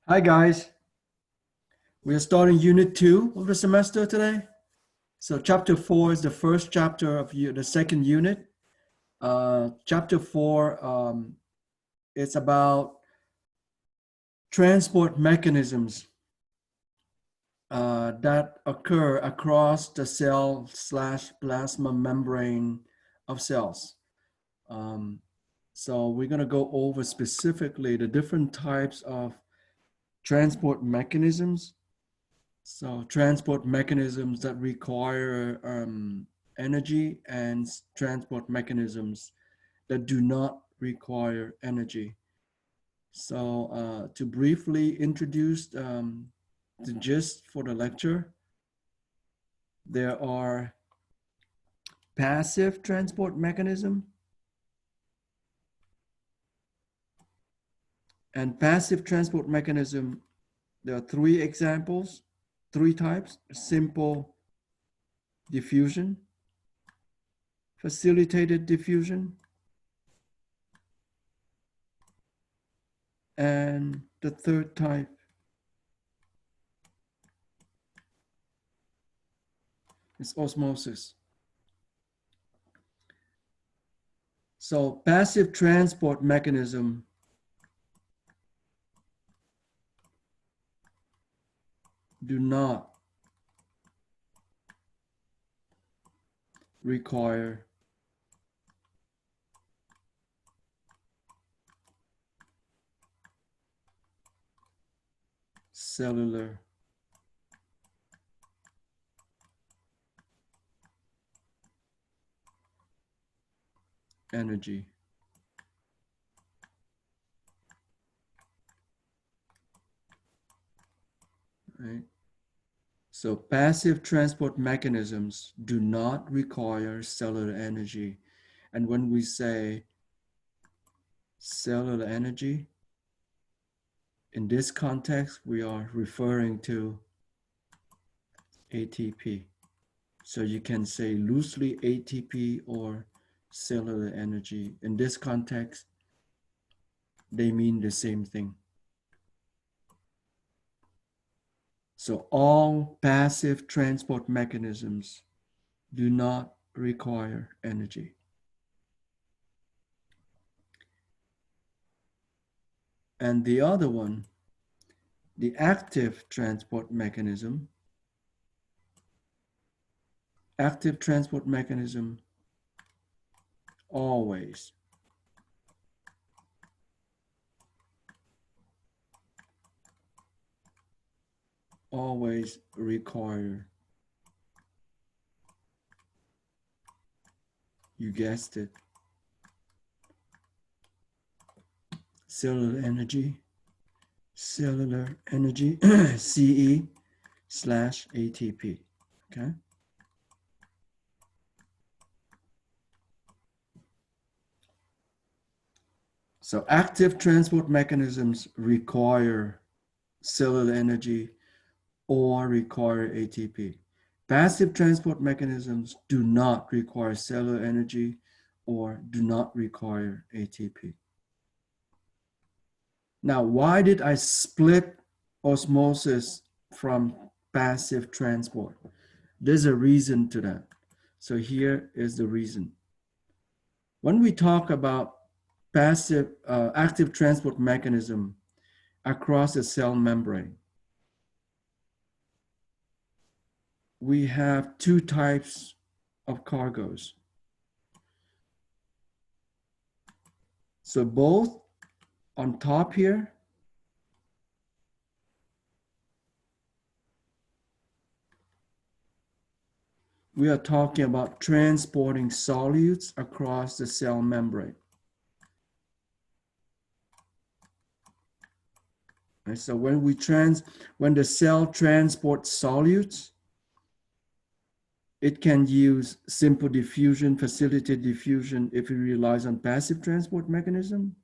Hi guys, we are starting unit 2 of the semester today. So chapter 4 is the first chapter of the second unit. Chapter 4 is about transport mechanisms that occur across the cell/plasma membrane of cells. Um, so we're going to go over specifically the different types of transport mechanisms. So transport mechanisms that require energy and transport mechanisms that do not require energy. So to briefly introduce the gist for the lecture, there are passive transport mechanism and passive transport mechanism. There are three examples, three types: simple diffusion, facilitated diffusion, and the third type is osmosis. So passive transport mechanism do not require cellular energy. Right? So passive transport mechanisms do not require cellular energy. And when we say cellular energy, in this context, we are referring to ATP. So you can say loosely ATP or cellular energy. In this context, they mean the same thing. So all passive transport mechanisms do not require energy. And the other one, the active transport mechanism, always require, you guessed it, cellular energy, CE/ATP, okay? So active transport mechanisms require cellular energy or require ATP. Passive transport mechanisms do not require cellular energy or do not require ATP. Now, why did I split osmosis from passive transport? There's a reason to that. So here is the reason. When we talk about active transport mechanism across the cell membrane, we have two types of cargoes. So both on top here, we are talking about transporting solutes across the cell membrane. Right, so when the cell transports solutes, it can use simple diffusion, facilitated diffusion if it relies on passive transport mechanism.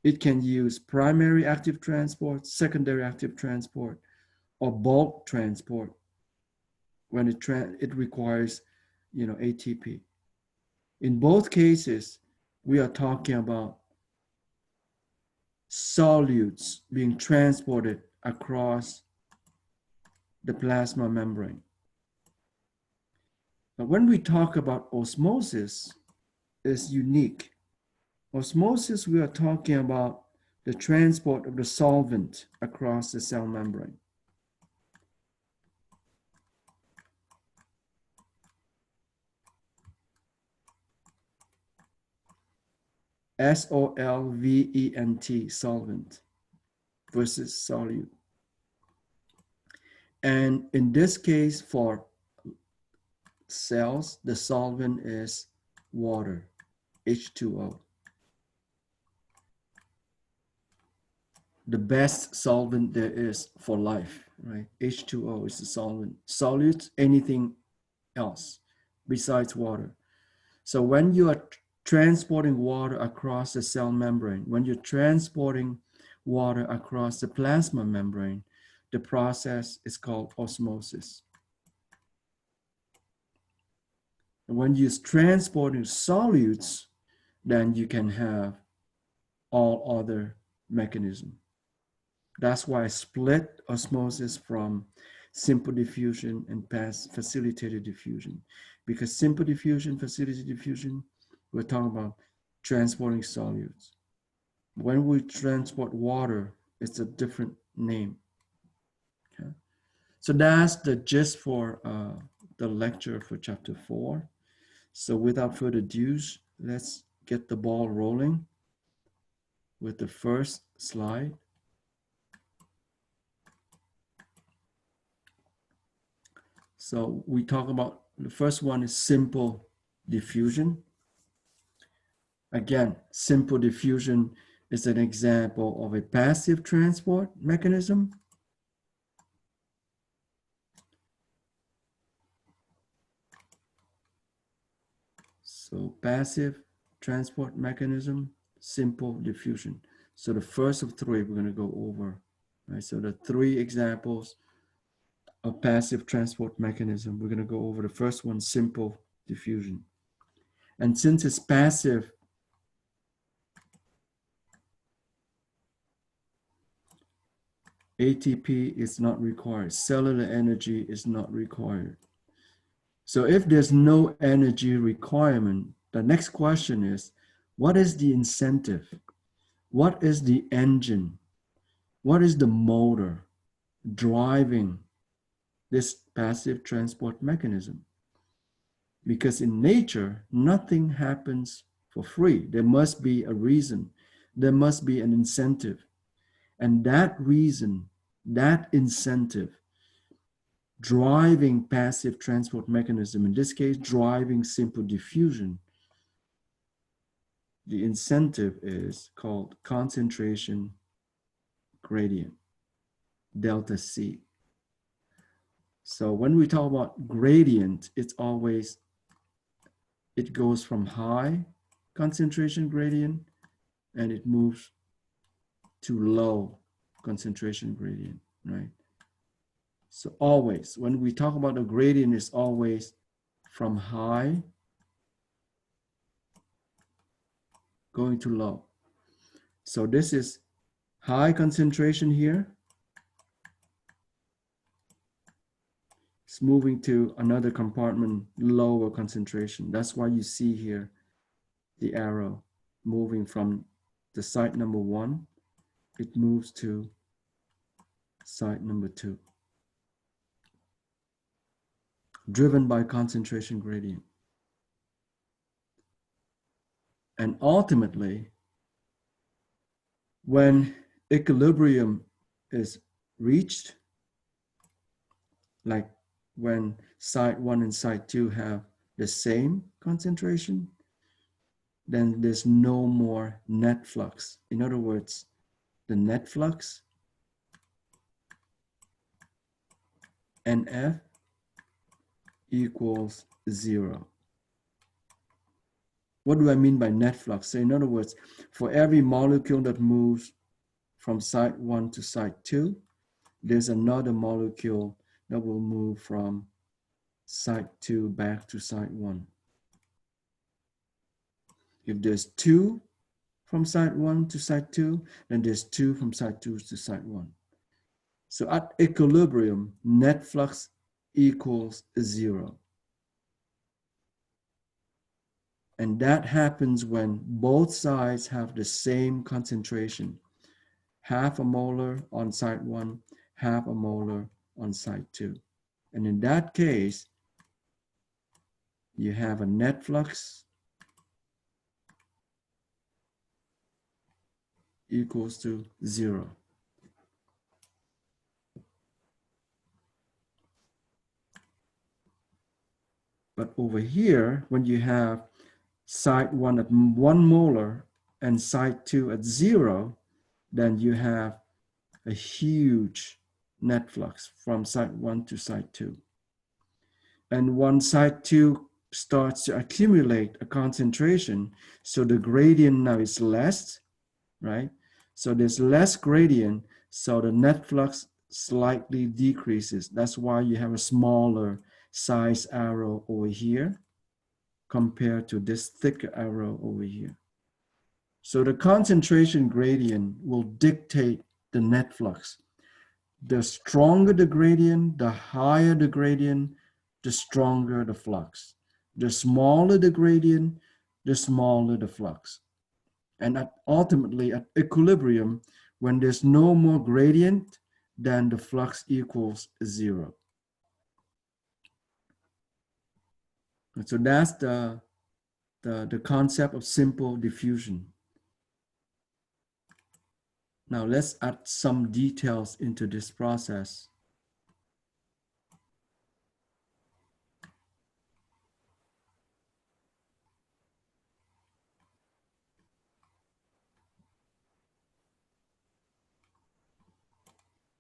It can use primary active transport, secondary active transport, or bulk transport when it requires, ATP. In both cases, we are talking about solutes being transported across the plasma membrane. But when we talk about osmosis, it's unique. Osmosis, we are talking about the transport of the solvent across the cell membrane. solvent, solvent versus solute. And in this case, for cells, the solvent is water, H2O. The best solvent there is for life, right? H2O is the solvent. Solutes, anything else besides water. So when you are transporting water across the cell membrane, when you're transporting water across the plasma membrane, the process is called osmosis. And when you're transporting solutes, then you can have all other mechanisms. That's why I split osmosis from simple diffusion and facilitated diffusion. Because simple diffusion, facilitated diffusion, we're talking about transporting solutes. When we transport water, it's a different name. Okay? So that's the gist for the lecture for chapter 4. So without further ado, let's get the ball rolling with the first slide. So we talk about, the first one is simple diffusion. Again, simple diffusion is an example of a passive transport mechanism. So passive transport mechanism, simple diffusion. So the first of three we're going to go over. Right? So the three examples of passive transport mechanism, we're going to go over the first one, simple diffusion. And since it's passive, ATP is not required. Cellular energy is not required. So if there's no energy requirement, the next question is, what is the incentive? What is the engine? What is the motor driving this passive transport mechanism? Because in nature, nothing happens for free. There must be a reason. There must be an incentive. And that reason, that incentive, driving passive transport mechanism, in this case, driving simple diffusion, the incentive is called concentration gradient, delta C. So when we talk about gradient, it's always, it goes from high concentration gradient and it moves to low concentration gradient, right? So always, when we talk about a gradient, it's always from high going to low. So this is high concentration here. It's moving to another compartment, lower concentration. That's why you see here the arrow moving from the site number 1. It moves to site number 2. Driven by concentration gradient. And ultimately, when equilibrium is reached, like when site 1 and site 2 have the same concentration, then there's no more net flux. In other words, the net flux, NF, equals 0. What do I mean by net flux? So in other words, for every molecule that moves from site 1 to site 2, there's another molecule that will move from site 2 back to site 1. If there's 2 from site 1 to site 2, then there's 2 from site 2 to site 1. So at equilibrium, net flux equals 0. And that happens when both sides have the same concentration. Half a molar on site 1, half a molar on site 2. And in that case, you have a net flux equals to 0. But over here, when you have site 1 at 1 molar and site 2 at 0, then you have a huge net flux from site 1 to site 2. And once site 2 starts to accumulate a concentration, so the gradient now is less, right? So there's less gradient, so the net flux slightly decreases. That's why you have a smaller size arrow over here compared to this thicker arrow over here. So the concentration gradient will dictate the net flux. The stronger the gradient, the higher the gradient, the stronger the flux. The smaller the gradient, the smaller the flux. And ultimately at equilibrium, when there's no more gradient, then the flux equals 0. And so that's the concept of simple diffusion. Now let's add some details into this process.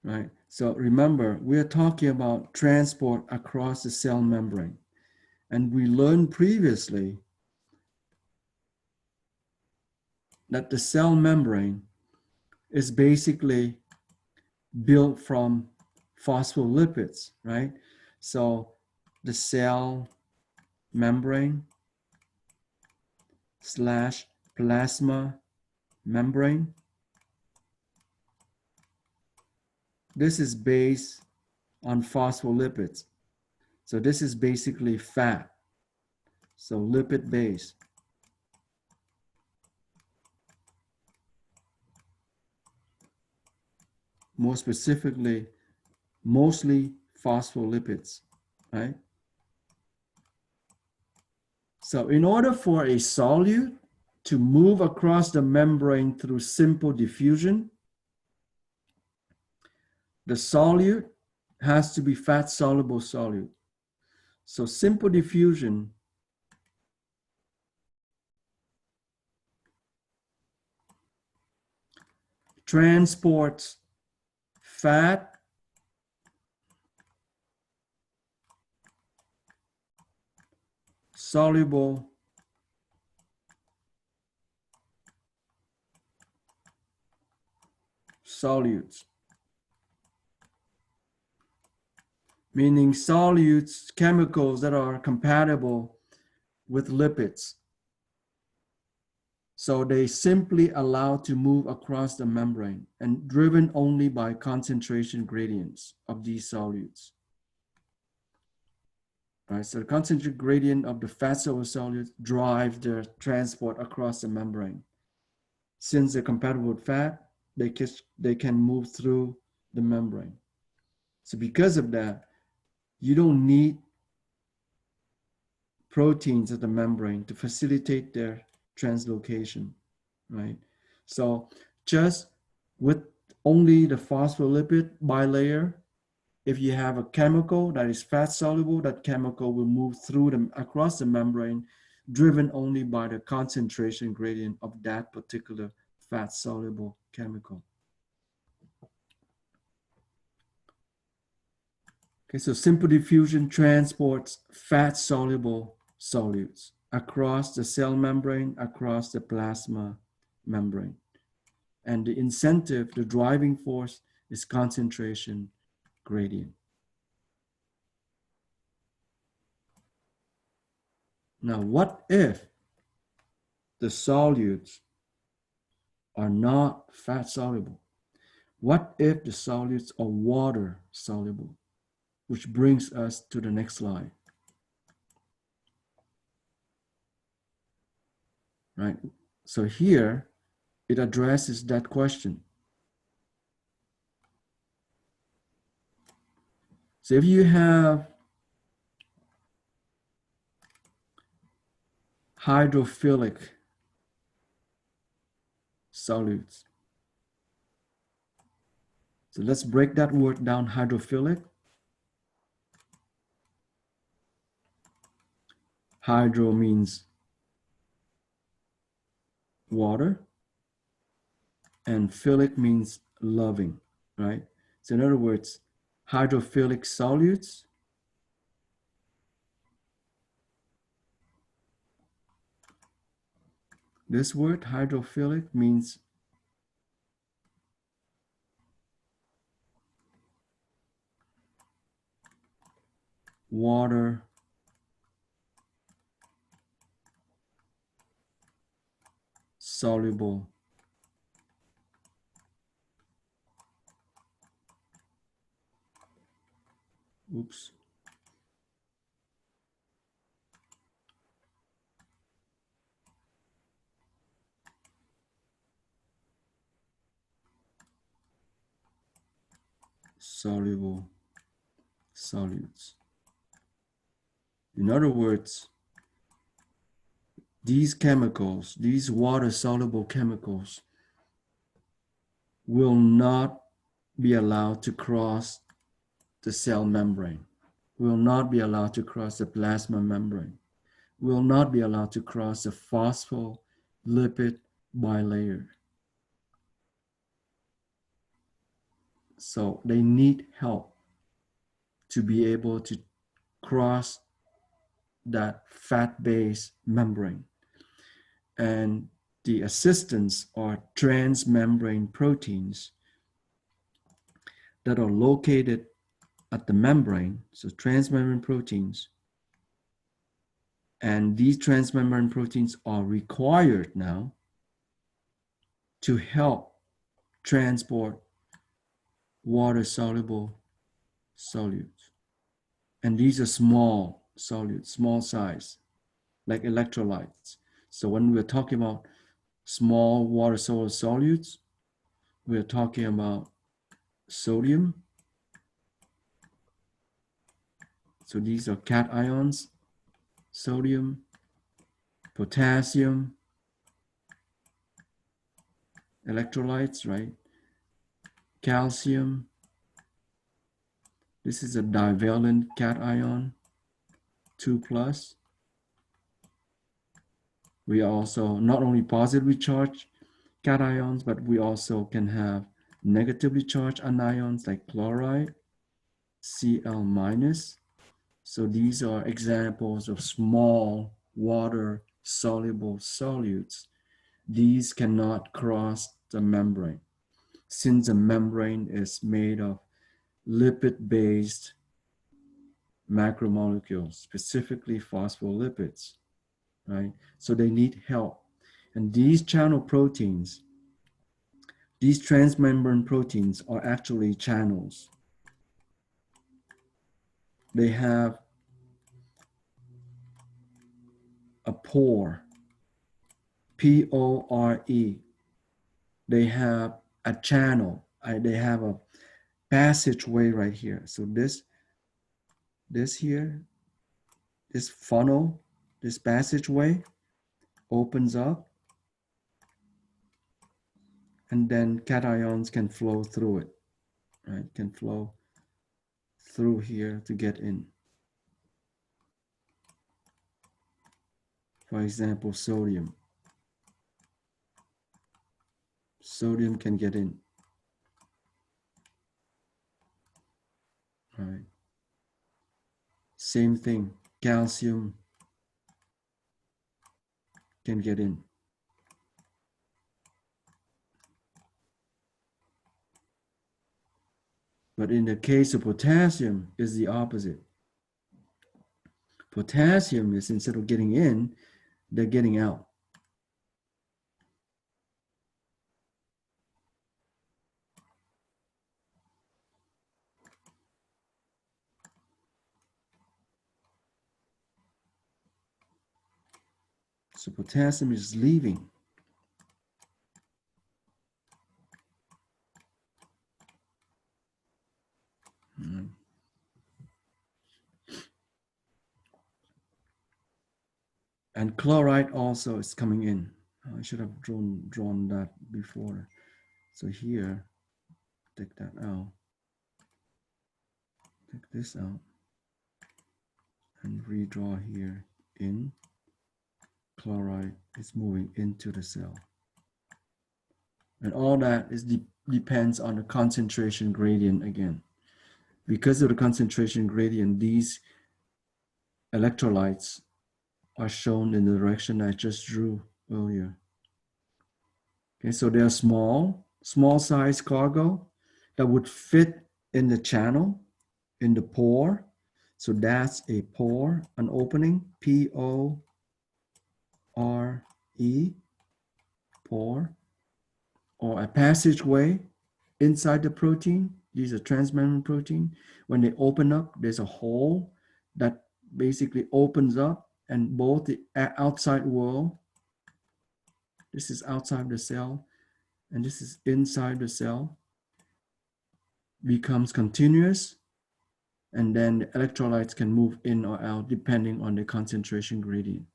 Right. So remember, we're talking about transport across the cell membrane. And we learned previously that the cell membrane is basically built from phospholipids, right? So the cell membrane / plasma membrane, this is based on phospholipids. So this is basically fat, so lipid base. More specifically, mostly phospholipids, right? So in order for a solute to move across the membrane through simple diffusion, the solute has to be fat-soluble solute. So simple diffusion transports fat soluble solutes, meaning solutes, chemicals that are compatible with lipids. So they simply allowed to move across the membrane and driven only by concentration gradients of these solutes. Right, so the concentration gradient of the fat-soluble solutes drive their transport across the membrane. Since they're compatible with fat, they can move through the membrane. So because of that, you don't need proteins at the membrane to facilitate their translocation, right? So just with only the phospholipid bilayer, if you have a chemical that is fat soluble, that chemical will move through them across the membrane, driven only by the concentration gradient of that particular fat soluble chemical. Okay, so simple diffusion transports fat soluble solutes across the cell membrane, across the plasma membrane. And the incentive, the driving force, is concentration gradient. Now, what if the solutes are not fat soluble? What if the solutes are water soluble? Which brings us to the next slide. Right? So here, it addresses that question. So if you have hydrophilic solutes, so let's break that word down, hydrophilic. Hydro means water, and philic means loving, right? So in other words, hydrophilic solutes this word hydrophilic means water soluble oops soluble solutes. In other words, these chemicals, these water soluble chemicals, will not be allowed to cross the cell membrane, will not be allowed to cross the plasma membrane, will not be allowed to cross the phospholipid bilayer. So they need help to be able to cross that fat-based membrane. And the assistants are transmembrane proteins that are located at the membrane, so transmembrane proteins. And these transmembrane proteins are required now to help transport water-soluble solutes. And these are small solutes, small size, like electrolytes. So when we're talking about small water-soluble solutes, we're talking about sodium. So these are cations, sodium, potassium, electrolytes, right? Calcium. This is a divalent cation, 2+. We also not only positively charged cations, but we also can have negatively charged anions like chloride, Cl-. So these are examples of small water soluble solutes. These cannot cross the membrane since the membrane is made of lipid-based macromolecules, specifically phospholipids, right? So they need help. And these channel proteins, these transmembrane proteins are actually channels. They have a pore, P-O-R-E. They have a channel. They have a passageway right here. So this here, this funnel, this passageway opens up, and then cations can flow through it, right? Can flow through here to get in. For example, sodium. Sodium can get in, right? Same thing, calcium can get in. But in the case of potassium, is the opposite. Potassium is, instead of getting in, they're getting out. So potassium is leaving. Mm. And chloride also is coming in. I should have drawn that before. So here, take that out. Take this out. And redraw here in. Chloride is moving into the cell. And all that is depends on the concentration gradient again. Because of the concentration gradient, these electrolytes are shown in the direction I just drew earlier. Okay, so they're small size cargo that would fit in the channel, in the pore. So that's a pore, an opening, P-O-R-E, pore, or a passageway inside the protein. These are transmembrane protein. When they open up, there's a hole that basically opens up, and both the outside world, this is outside the cell, and this is inside the cell, becomes continuous, and then the electrolytes can move in or out depending on the concentration gradient.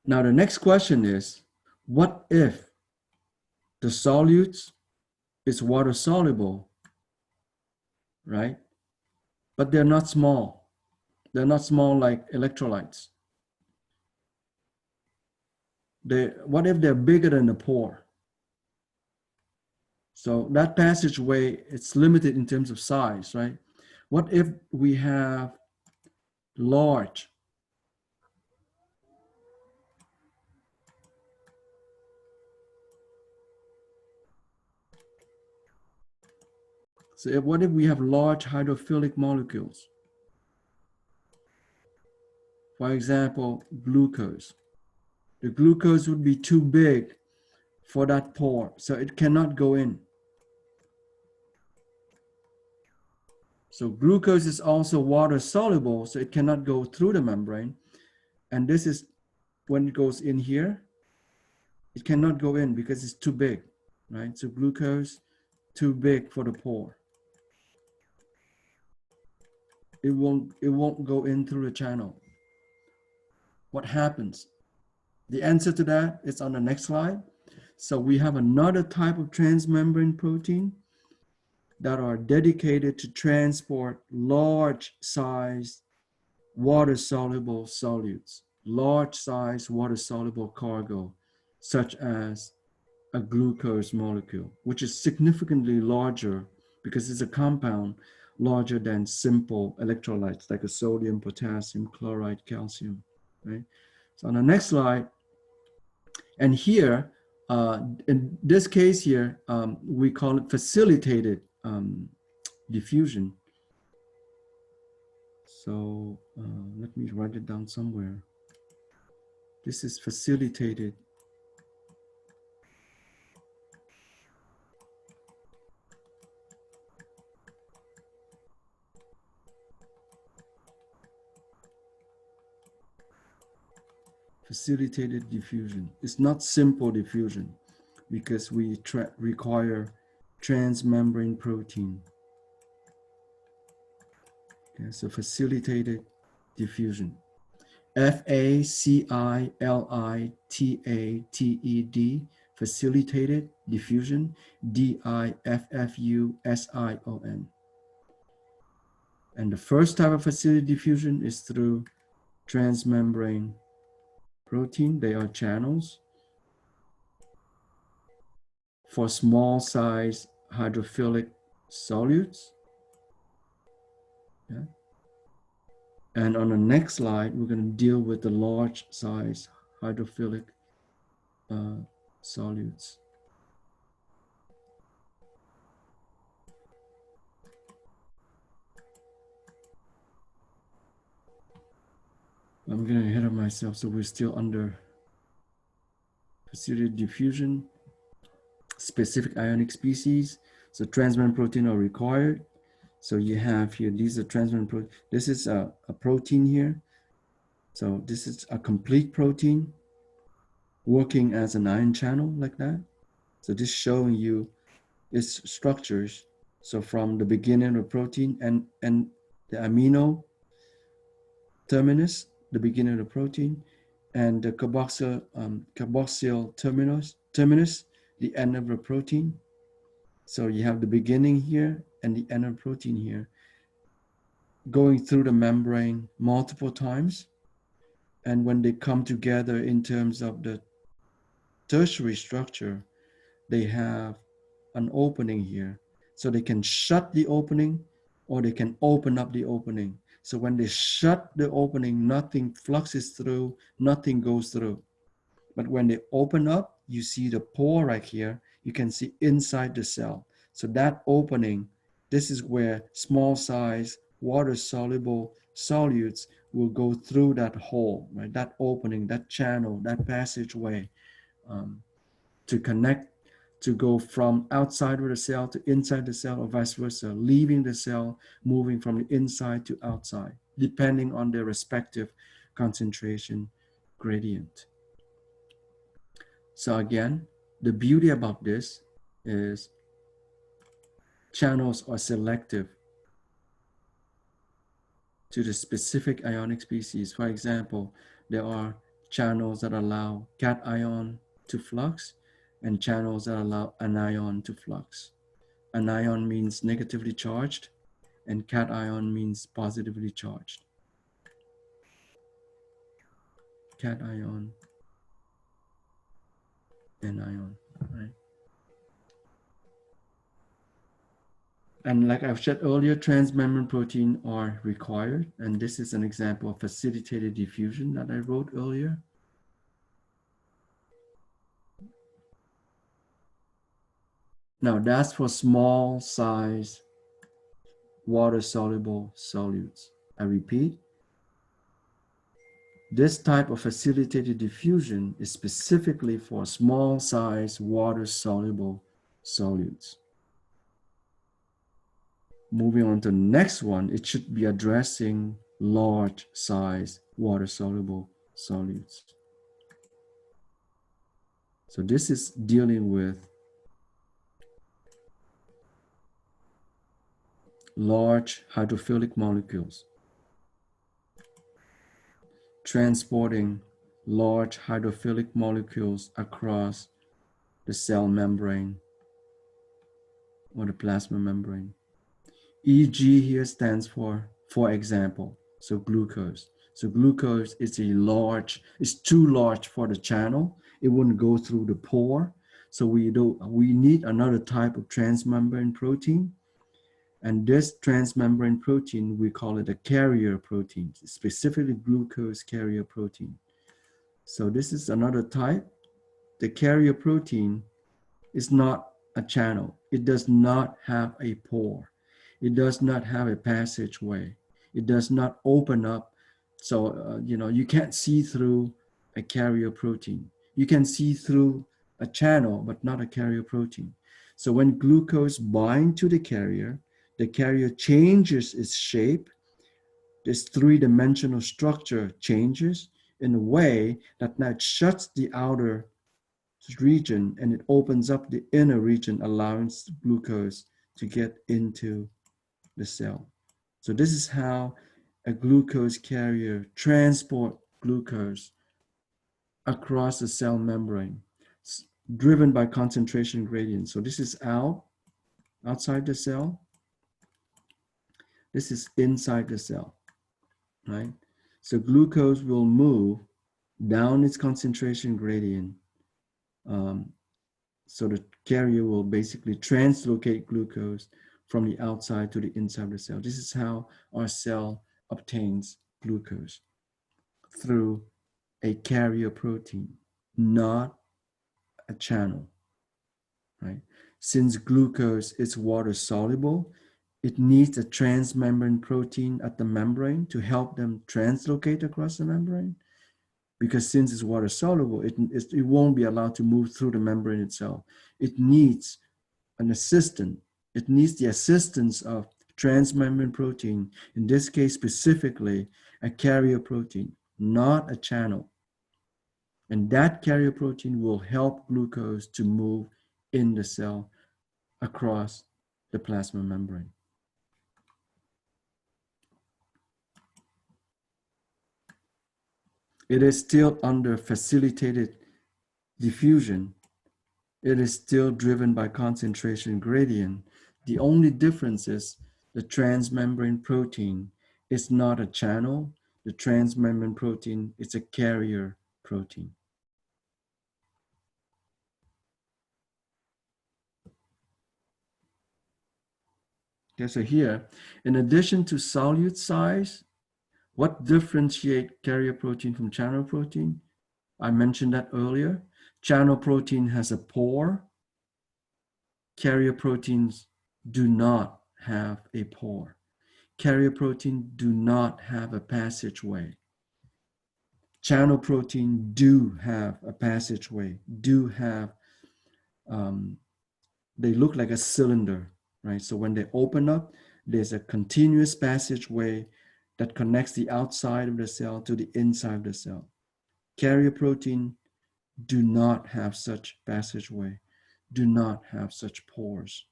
Now the next question is, what if the solutes is water soluble, right? But they're not small. They're not small like electrolytes. What if they're bigger than the pore? So that passageway, it's limited in terms of size, right? What if we have large? So what if we have large hydrophilic molecules? For example, glucose. The glucose would be too big for that pore, so it cannot go in. So glucose is also water soluble, so it cannot go through the membrane. And this is when it goes in here, it cannot go in because it's too big, right? So glucose, too big for the pore. It won't go in through the channel. What happens? The answer to that is on the next slide. So we have another type of transmembrane protein that are dedicated to transport large size water-soluble solutes, large size water-soluble cargo, such as a glucose molecule, which is significantly larger because it's a compound larger than simple electrolytes like a sodium, potassium, chloride, calcium, right? So on the next slide, and here, in this case here, we call it facilitated diffusion. So let me write it down somewhere. This is facilitated diffusion. It's not simple diffusion because we require transmembrane protein. Okay, so facilitated diffusion. Facilitated, facilitated diffusion, diffusion. And the first type of facilitated diffusion is through transmembrane protein. They are channels for small size hydrophilic solutes. Yeah. And on the next slide, we're going to deal with the large size hydrophilic solutes. I'm getting ahead of myself, so we're still under facilitated diffusion, specific ionic species. So transmembrane protein are required. So you have here, these are transmembrane protein. This is a protein here. So this is a complete protein working as an ion channel like that. So this showing you its structures. So from the beginning of protein and the amino terminus, the beginning of the protein, and the carboxyl terminus, the end of the protein. So you have the beginning here and the end of the protein here, going through the membrane multiple times. And when they come together in terms of the tertiary structure, they have an opening here. So they can shut the opening or they can open up the opening. So when they shut the opening, nothing fluxes through, nothing goes through. But when they open up, you see the pore right here. You can see inside the cell. So that opening, this is where small size water soluble solutes will go through that hole, right? That opening, that channel, that passageway, to connect, to go from outside of the cell to inside the cell or vice versa, leaving the cell, moving from the inside to outside, depending on their respective concentration gradient. So again, the beauty about this is channels are selective to the specific ionic species. For example, there are channels that allow cation to flux and channels that allow anion to flux. Anion means negatively charged and cation means positively charged. Cation and ion, right? And like I've said earlier, transmembrane protein are required. And this is an example of facilitated diffusion that I wrote earlier. Now that's for small size water-soluble solutes. I repeat, this type of facilitated diffusion is specifically for small size water-soluble solutes. Moving on to the next one, it should be addressing large size water-soluble solutes. So this is dealing with large hydrophilic molecules, transporting large hydrophilic molecules across the cell membrane or the plasma membrane. EG here stands for example, so glucose. So glucose is it's too large for the channel. It wouldn't go through the pore. So we need another type of transmembrane protein. And this transmembrane protein, we call it a carrier protein, specifically glucose carrier protein. So this is another type. The carrier protein is not a channel. It does not have a pore. It does not have a passageway. It does not open up. So, you can't see through a carrier protein. You can see through a channel, but not a carrier protein. So when glucose binds to the carrier changes its shape. This three-dimensional structure changes in a way that now it shuts the outer region and it opens up the inner region, allowing glucose to get into the cell. So this is how a glucose carrier transport glucose across the cell membrane, driven by concentration gradient. So this is outside the cell. This is inside the cell, right? So glucose will move down its concentration gradient. So the carrier will basically translocate glucose from the outside to the inside of the cell. This is how our cell obtains glucose, through a carrier protein, not a channel, right? Since glucose is water soluble, it needs a transmembrane protein at the membrane to help them translocate across the membrane. Because since it's water soluble, it won't be allowed to move through the membrane itself. It needs an assistant. It needs the assistance of transmembrane protein, in this case specifically a carrier protein, not a channel. And that carrier protein will help glucose to move in the cell across the plasma membrane. It is still under facilitated diffusion. It is still driven by concentration gradient. The only difference is the transmembrane protein is not a channel. The transmembrane protein is a carrier protein. Okay, so here, in addition to solute size, what differentiate carrier protein from channel protein? I mentioned that earlier. Channel protein has a pore. Carrier proteins do not have a pore. Carrier protein do not have a passageway. Channel protein do have a passageway, do have, they look like a cylinder, right? So when they open up, there's a continuous passageway that connects the outside of the cell to the inside of the cell. Carrier protein do not have such passageway, do not have such pores.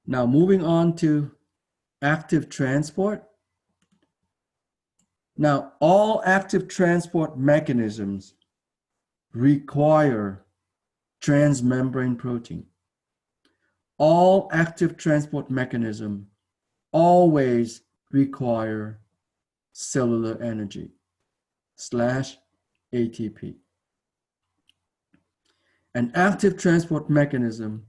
Now moving on to active transport. Now all active transport mechanisms require transmembrane protein. All active transport mechanisms always require cellular energy / ATP. An active transport mechanism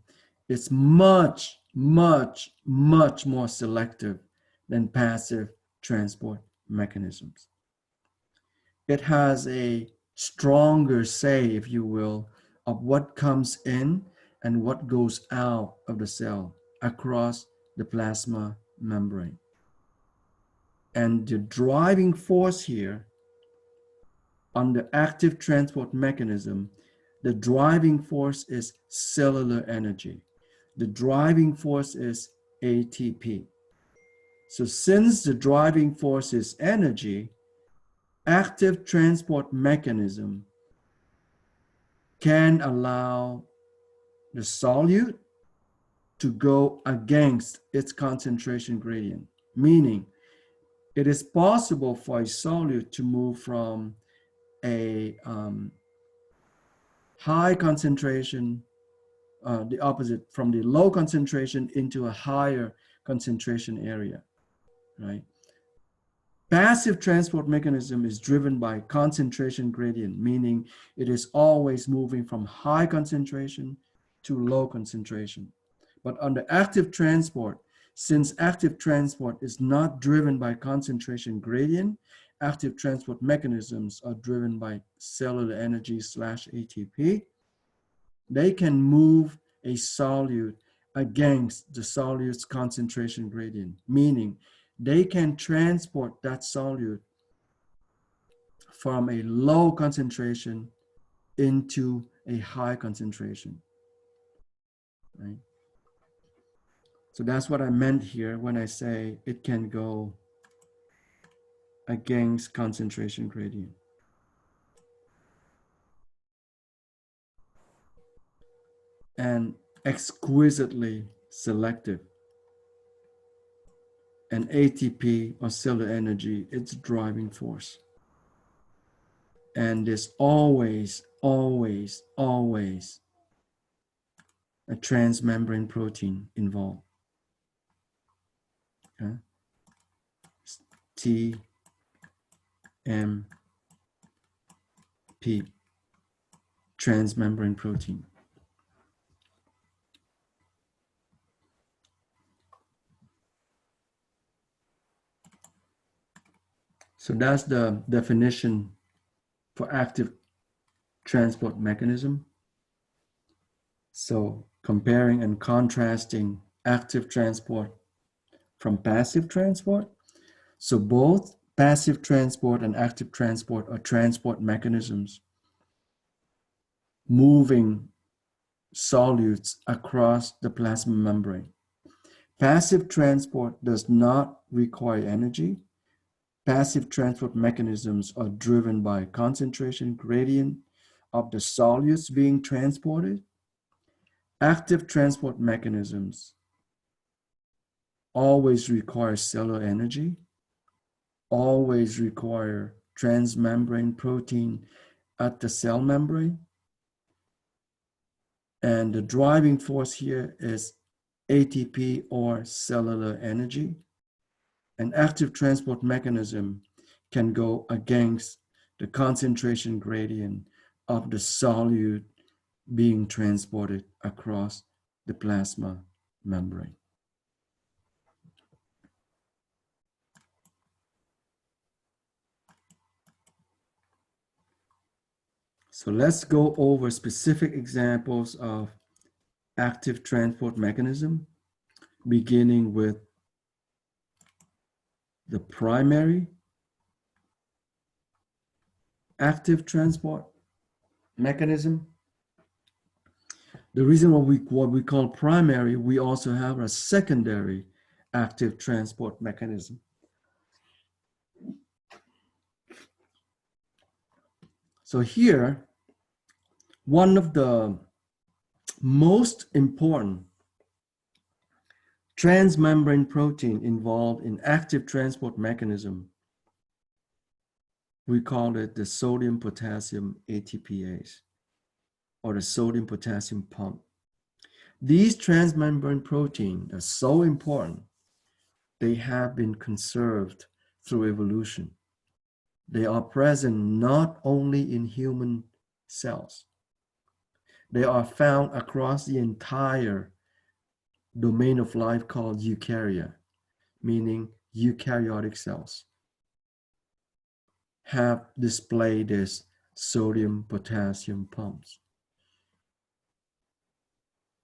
is much more selective than passive transport mechanisms. It has a stronger say, if you will, of what comes in and what goes out of the cell across the plasma membrane. And the driving force here on the active transport mechanism, the driving force is cellular energy. The driving force is ATP. So since the driving force is energy, active transport mechanism can allow the solute to go against its concentration gradient, meaning it is possible for a solute to move from a high concentration, the opposite, from the low concentration into a higher concentration area, right? Passive transport mechanism is driven by concentration gradient, meaning it is always moving from high concentration to low concentration. But under active transport, since active transport is not driven by concentration gradient, active transport mechanisms are driven by cellular energy / ATP. They can move a solute against the solute's concentration gradient, meaning they can transport that solute from a low concentration into a high concentration, right? So that's what I meant here when I say it can go against concentration gradient. And exquisitely selective. And ATP, or cellular energy, its driving force. And there's always a transmembrane protein involved. Okay? TMP, transmembrane protein. So that's the definition for active transport mechanism. So comparing and contrasting active transport from passive transport. So both passive transport and active transport are transport mechanisms moving solutes across the plasma membrane. Passive transport does not require energy. Passive transport mechanisms are driven by concentration gradient of the solutes being transported. Active transport mechanisms always require cellular energy, always require transmembrane protein at the cell membrane. And the driving force here is ATP or cellular energy. An active transport mechanism can go against the concentration gradient of the solute being transported across the plasma membrane. So let's go over specific examples of active transport mechanism, beginning with the primary active transport mechanism. The reason what we call primary, we also have a secondary active transport mechanism. So here, one of the most important transmembrane protein involved in active transport mechanism, we call it the sodium potassium ATPase, or the sodium potassium pump. These transmembrane proteins are so important, they have been conserved through evolution. They are present not only in human cells, they are found across the entire domain of life called eukarya, meaning eukaryotic cells have displayed this sodium potassium pumps.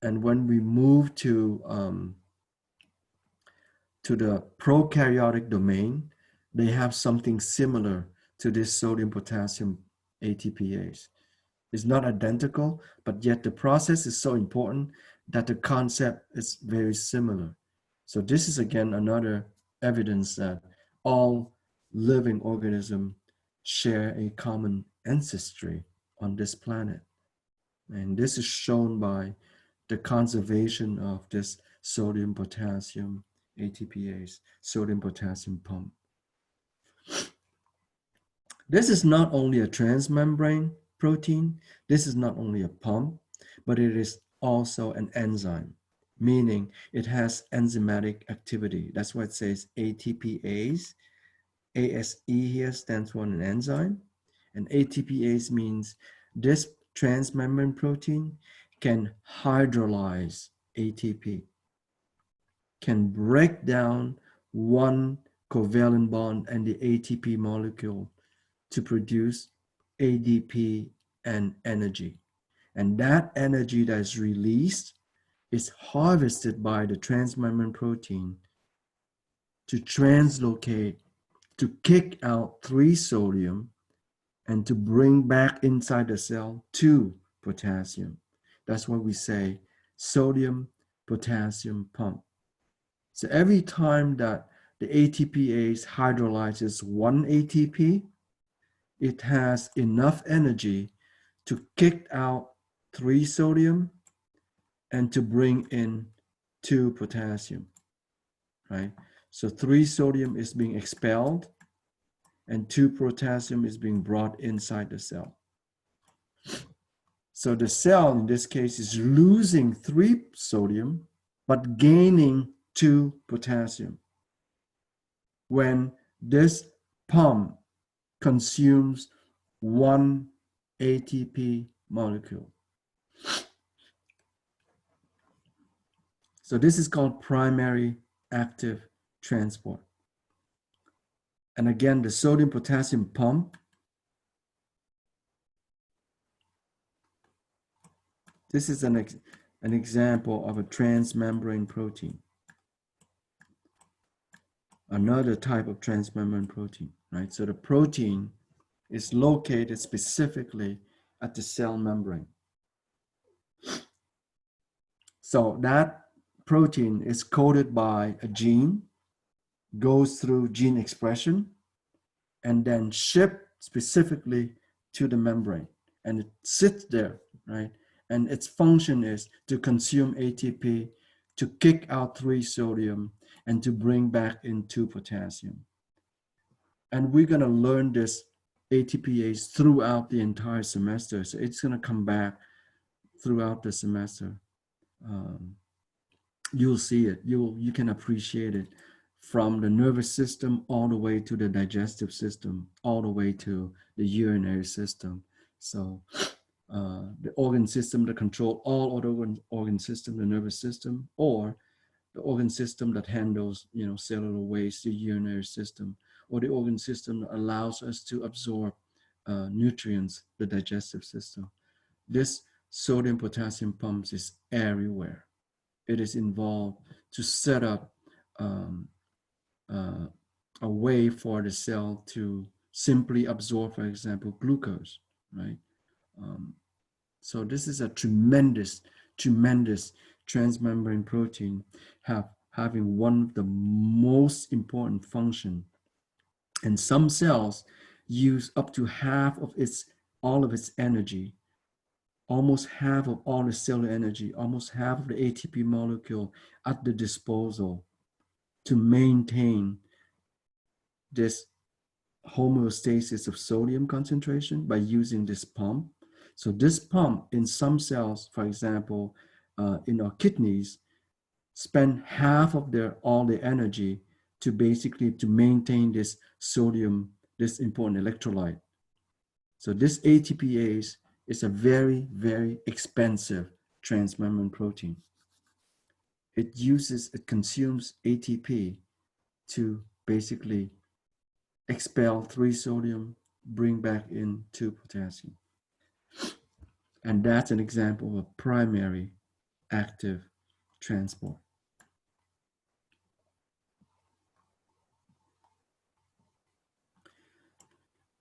And when we move to the prokaryotic domain, they have something similar to this sodium potassium ATPase. It's not identical, but yet the process is so important that the concept is very similar. So this is again another evidence that all living organisms share a common ancestry on this planet. And this is shown by the conservation of this sodium potassium ATPase, sodium potassium pump. This is not only a transmembrane protein, this is not only a pump, but it is also an enzyme, meaning it has enzymatic activity. That's why it says ATPase. ASE here stands for an enzyme, and ATPase means this transmembrane protein can hydrolyze ATP, can break down one covalent bond and the ATP molecule to produce ADP and energy. And that energy that is released is harvested by the transmembrane protein to translocate, to kick out 3 sodium and to bring back inside the cell 2 potassium. That's why we say sodium potassium pump. So every time that the ATPase hydrolyzes 1 ATP, it has enough energy to kick out 3 sodium and to bring in 2 potassium, right? So 3 sodium is being expelled and 2 potassium is being brought inside the cell. So the cell in this case is losing 3 sodium, but gaining 2 potassium when this pump consumes 1 ATP molecule. So this is called primary active transport. And again, the sodium potassium pump, this is an example of a transmembrane protein. Another type of transmembrane protein, right? So the protein is located specifically at the cell membrane. So that protein is coded by a gene, goes through gene expression, and then shipped specifically to the membrane. And it sits there, right? And its function is to consume ATP, to kick out 3-sodium, and to bring back in 2-potassium. And we're going to learn this ATPase throughout the entire semester. So it's going to come back throughout the semester. You'll see it. You can appreciate it from the nervous system all the way to the digestive system, all the way to the urinary system. So the organ system that control all other organ system, the nervous system, or the organ system that handles, cellular waste, the urinary system, or the organ system that allows us to absorb nutrients, the digestive system. This sodium potassium pumps is everywhere. It is involved to set up a way for the cell to simply absorb, for example, glucose, right? So this is a tremendous transmembrane protein having one of the most important function. And some cells use up to half of all of its energy, almost half of all the cellular energy, almost half of the ATP molecule at the disposal to maintain this homeostasis of sodium concentration by using this pump. So this pump in some cells, for example, in our kidneys, spend half of all the energy to basically to maintain this sodium, this important electrolyte. So this ATPase is a very, very expensive transmembrane protein. It consumes ATP to basically expel 3-sodium, bring back in 2-potassium. And that's an example of primary active transport.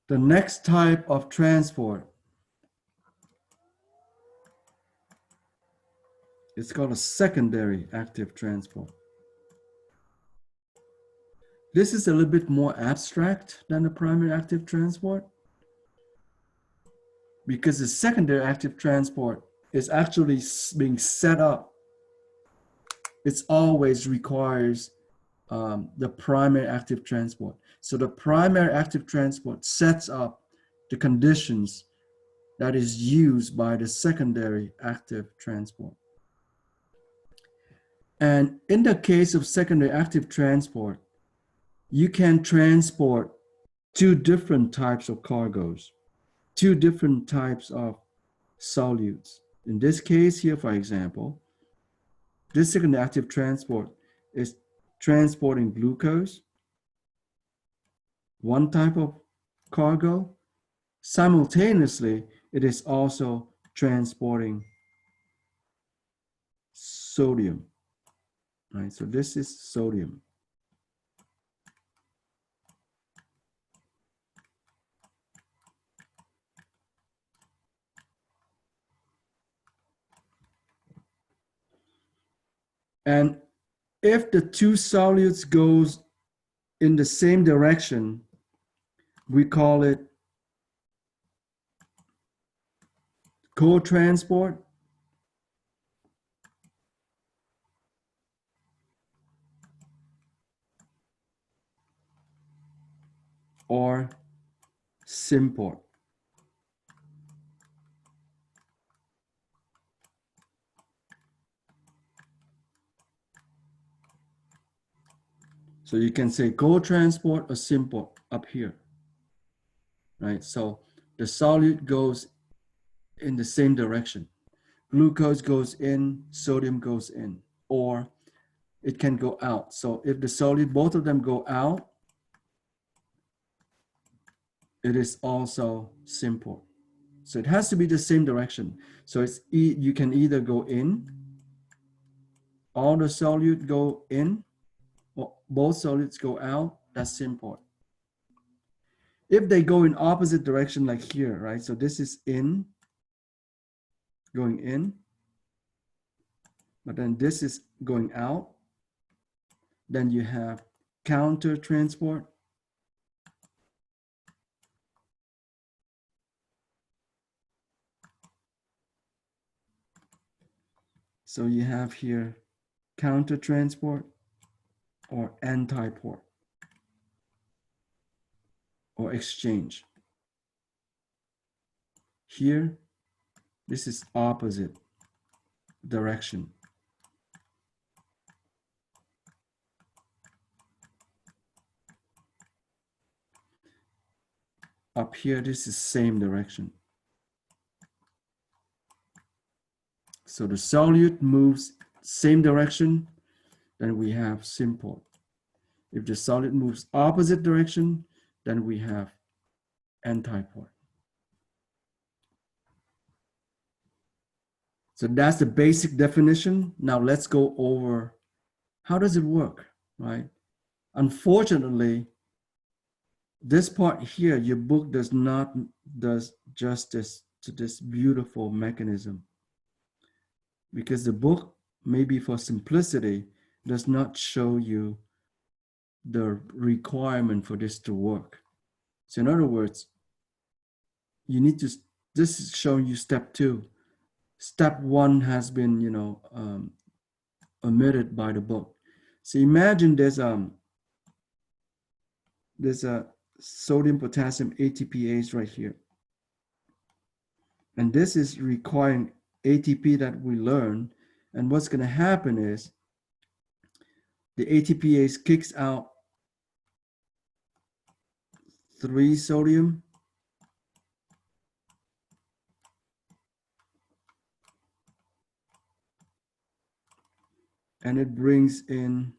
The next type of transport is called a secondary active transport. This is a little bit more abstract than the primary active transport, because the secondary active transport is actually being set up. It always requires the primary active transport. So the primary active transport sets up the conditions that is used by the secondary active transport. And in the case of secondary active transport, you can transport 2 different types of cargoes, 2 different types of solutes. In this case here, for example, this secondary active transport is transporting glucose, one type of cargo. Simultaneously, it is also transporting sodium, right? So this is sodium. And if the 2 solutes goes in the same direction, we call it co-transport, or symport. So you can say co-transport or symport up here, right? So the solute goes in the same direction. Glucose goes in, sodium goes in, or it can go out. So if the solute, both of them go out, it is also symport. So it has to be the same direction. So you can either go in, all the solute go in, or both solutes go out, that's symport. If they go in opposite direction like here, right? So this is in, going in, but then this is going out. Then you have counter transport. So you have here counter transport or antiport or exchange. Here, this is opposite direction. Up here, this is same direction. So the solute moves same direction, then we have symport. If the solid moves opposite direction, then we have antiport. So that's the basic definition. Now let's go over how does it work, right? Unfortunately, this part here, your book does not does justice to this beautiful mechanism, because the book, maybe for simplicity, does not show you the requirement for this to work. So in other words, you need to, this is showing you step 2. Step 1 has been, omitted by the book. So imagine there's a sodium potassium ATPase right here. And this is requiring ATP that we learn. And what's going to happen is the ATPase kicks out 3 sodium, and it brings in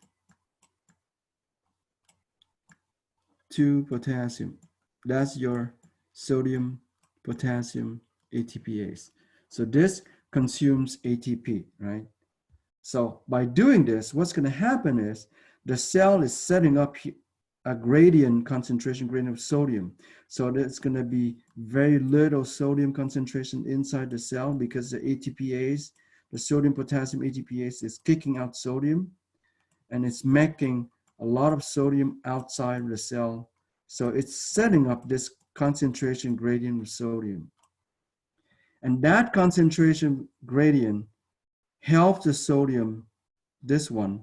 2 potassium. That's your sodium potassium ATPase. So this consumes ATP, right? So by doing this, what's going to happen is the cell is setting up a concentration gradient of sodium. So there's going to be very little sodium concentration inside the cell, because the ATPase, the sodium potassium ATPase, is kicking out sodium, and it's making a lot of sodium outside of the cell. So it's setting up this concentration gradient of sodium. And that concentration gradient helps the sodium, this one,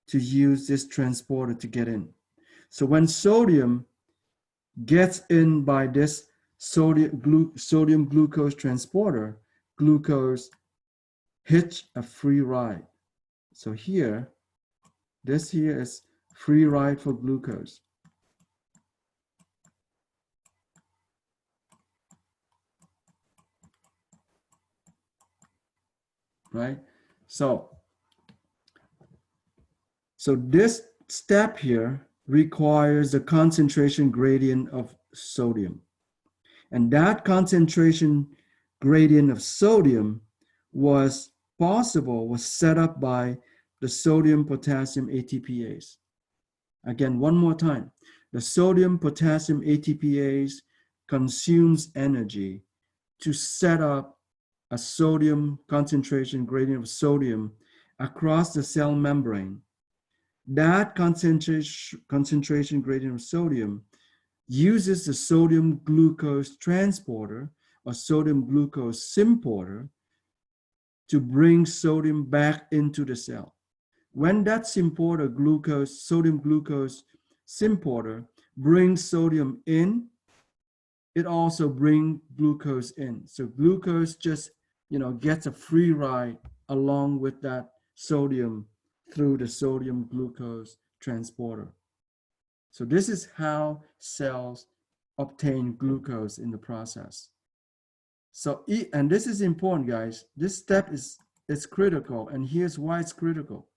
to use this transporter to get in. So when sodium gets in by this sodium glucose transporter, glucose hits a free ride. So here, this here is free ride for glucose. Right? So this step here requires the concentration gradient of sodium. And that concentration gradient of sodium was set up by the sodium potassium ATPase. Again, one more time, the sodium potassium ATPase consumes energy to set up a sodium concentration gradient of sodium across the cell membrane. That concentration gradient of sodium uses the sodium glucose transporter or sodium glucose symporter to bring sodium back into the cell. When that symporter, sodium glucose symporter, brings sodium in, it also brings glucose in. So glucose just, gets a free ride along with that sodium through the sodium glucose transporter. So this is how cells obtain glucose in the process. So, and this is important, guys. This step is critical, and here's why it's critical.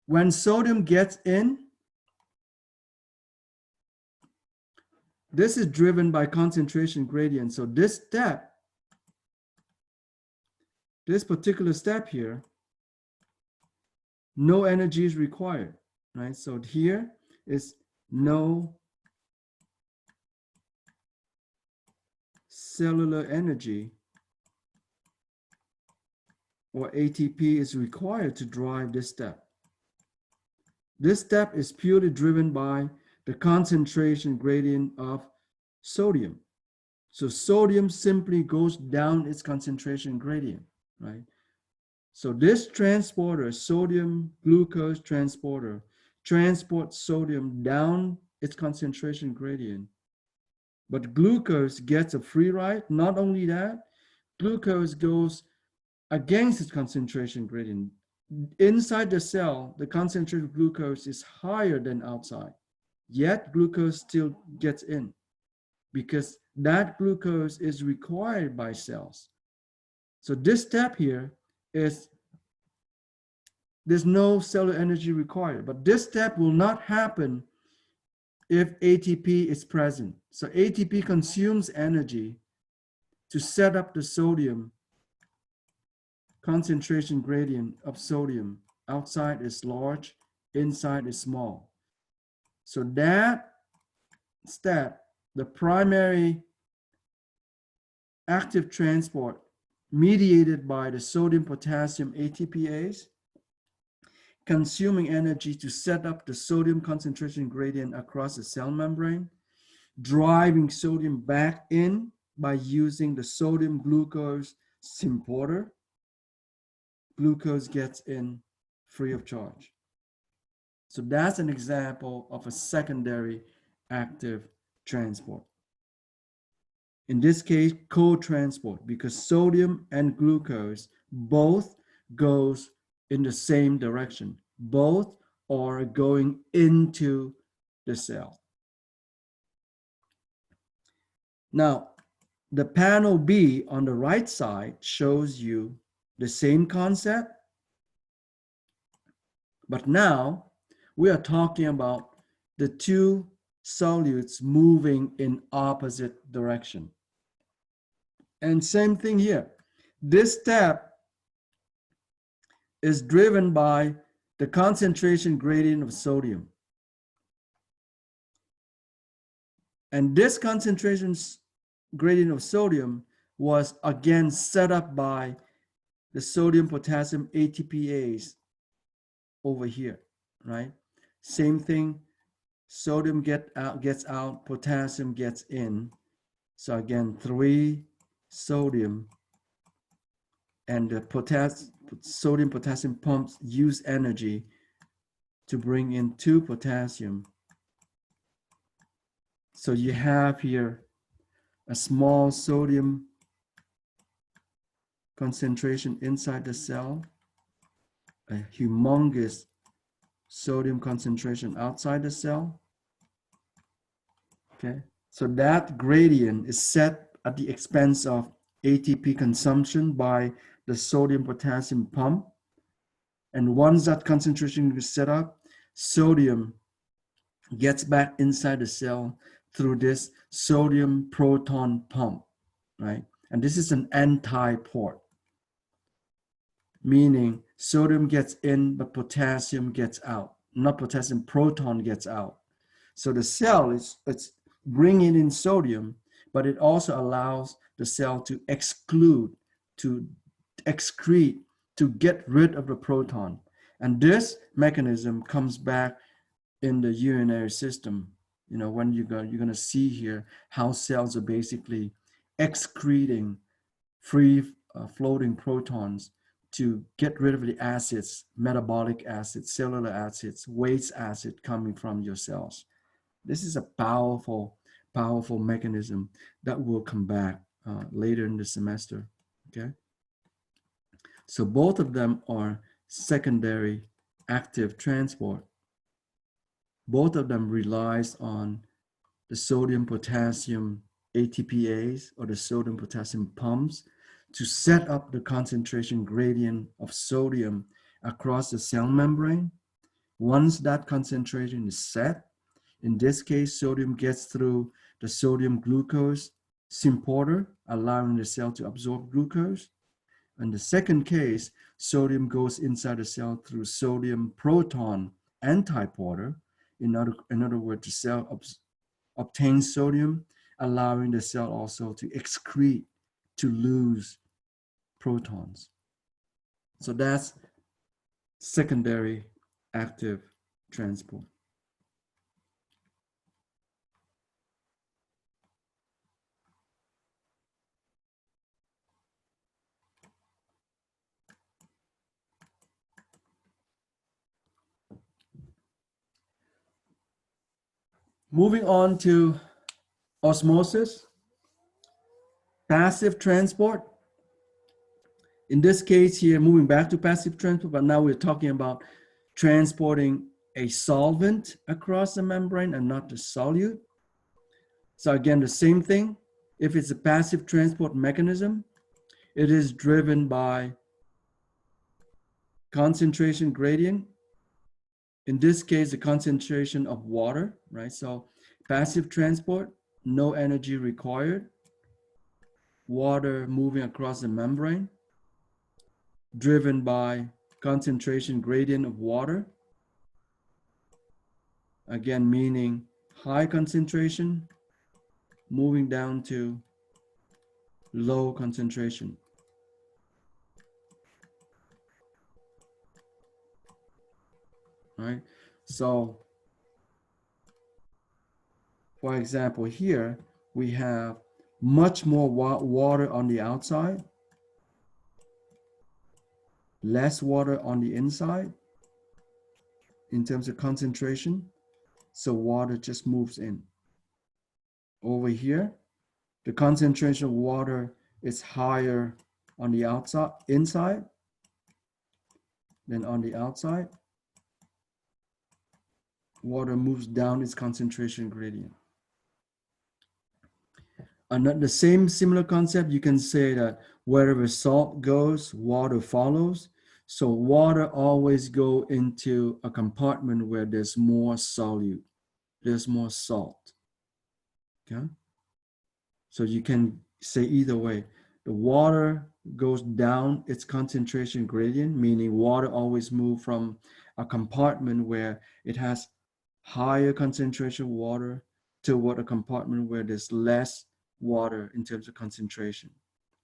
When sodium gets in, this is driven by concentration gradient. So this step, this particular step here, no energy is required, right? So here is no cellular energy or ATP is required to drive this step. This step is purely driven by the concentration gradient of sodium. So sodium simply goes down its concentration gradient, right? So this transporter, sodium glucose transporter, transports sodium down its concentration gradient. But glucose gets a free ride. Not only that, glucose goes against its concentration gradient. Inside the cell, the concentration of glucose is higher than outside, yet glucose still gets in because that glucose is required by cells. So this step here is, there's no cellular energy required, but this step will not happen if ATP is present. So ATP consumes energy to set up the sodium concentration gradient of sodium. Outside is large, inside is small. So that step, the primary active transport mediated by the sodium potassium ATPase, consuming energy to set up the sodium concentration gradient across the cell membrane, driving sodium back in by using the sodium glucose symporter. Glucose gets in free of charge. So that's an example of a secondary active transport. In this case, co-transport, because sodium and glucose both goes in the same direction. Both are going into the cell. Now, the panel B on the right side shows you the same concept, but now we are talking about the two solutes moving in opposite direction. And same thing here. This step is driven by the concentration gradient of sodium. And this concentration gradient of sodium was again set up by the sodium potassium ATPase over here, right? Same thing, sodium gets out, potassium gets in. So again, 3 sodium, and the sodium potassium pumps use energy to bring in 2 potassium. So you have here a small sodium concentration inside the cell, a humongous sodium concentration outside the cell. Okay, so that gradient is set at the expense of ATP consumption by the sodium potassium pump. And once that concentration is set up, sodium gets back inside the cell through this sodium proton pump, right? And this is an anti-port, meaning sodium gets in, but potassium gets out. Not potassium, proton gets out. So the cell it's bringing in sodium, but it also allows the cell to exclude, to excrete, to get rid of the proton. And this mechanism comes back in the urinary system. You know, when you're going to see here how cells are basically excreting free floating protons to get rid of the acids, metabolic acids, cellular acids, waste acid coming from your cells. This is a powerful, powerful mechanism that will come back later in the semester, okay? So both of them are secondary active transport. Both of them relies on the sodium potassium ATPase or the sodium potassium pumps to set up the concentration gradient of sodium across the cell membrane. Once that concentration is set, in this case, sodium gets through the sodium glucose symporter, allowing the cell to absorb glucose. In the second case, sodium goes inside the cell through sodium proton antiporter. In other words, the cell obtains sodium, allowing the cell also to excrete, to lose protons. So that's secondary active transport. Moving on to osmosis, passive transport. In this case here, moving back to passive transport, but now we're talking about transporting a solvent across the membrane and not the solute. So again, the same thing. If it's a passive transport mechanism, it is driven by concentration gradient. In this case, the concentration of water, right? So passive transport, no energy required. Water moving across the membrane, driven by concentration gradient of water. Again, meaning high concentration, moving down to low concentration. Right? So, for example, here we have much more water on the outside, less water on the inside in terms of concentration. So water just moves in. Over here, the concentration of water is higher on the inside than on the outside. Water moves down its concentration gradient. And the same similar concept, you can say that wherever salt goes, water follows. So water always go into a compartment where there's more solute, there's more salt. Okay? So you can say either way. The water goes down its concentration gradient, meaning water always move from a compartment where it has higher concentration of water toward a compartment where there's less water in terms of concentration.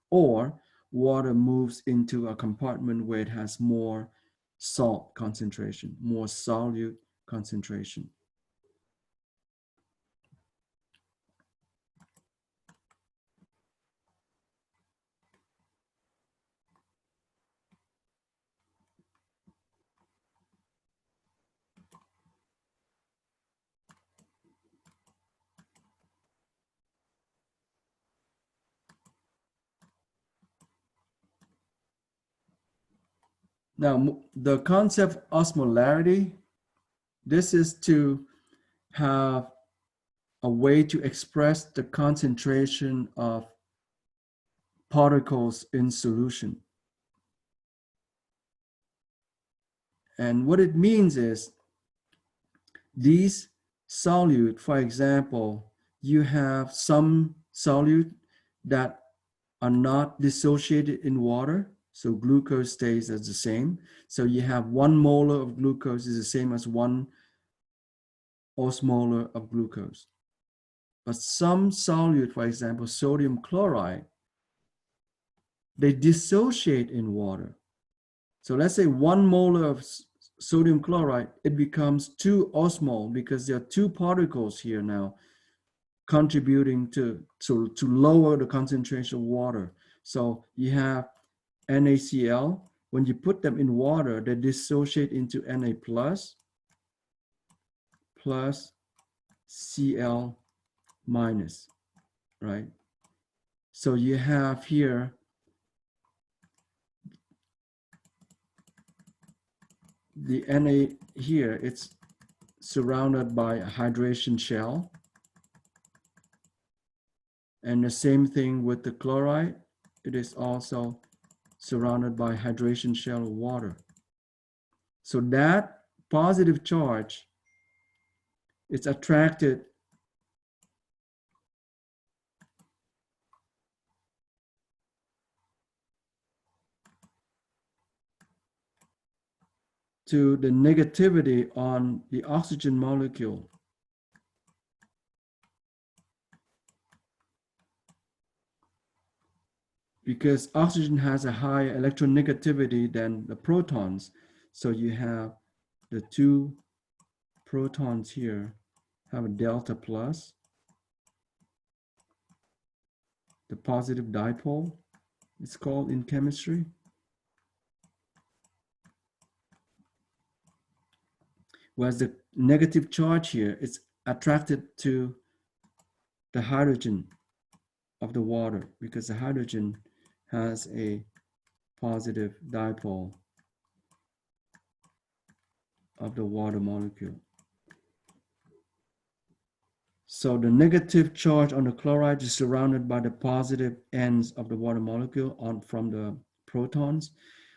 Or water moves into a compartment where it has more salt concentration, more solute concentration. Now, the concept of osmolarity, this is to have a way to express the concentration of particles in solution. And what it means is these solute, for example, you have some solute that are not dissociated in water. So glucose stays as the same. So you have 1 molar of glucose is the same as 1 osmolar of glucose. But some solute, for example, sodium chloride, they dissociate in water. So let's say 1 molar of sodium chloride, it becomes 2 osmol because there are 2 particles here now contributing to lower the concentration of water. So you have NaCl. When you put them in water, they dissociate into Na plus Cl minus, right? So you have here the Na here, it's surrounded by a hydration shell. And the same thing with the chloride, it is also surrounded by hydration shell of water. So that positive charge is attracted to the negativity on the oxygen molecule. because oxygen has a higher electronegativity than the protons. So you have the two protons here have a delta plus, the positive dipole, it's called in chemistry. Whereas the negative charge here is attracted to the hydrogen of the water because the hydrogen has a positive dipole of the water molecule. So the negative charge on the chloride is surrounded by the positive ends of the water molecule from the protons,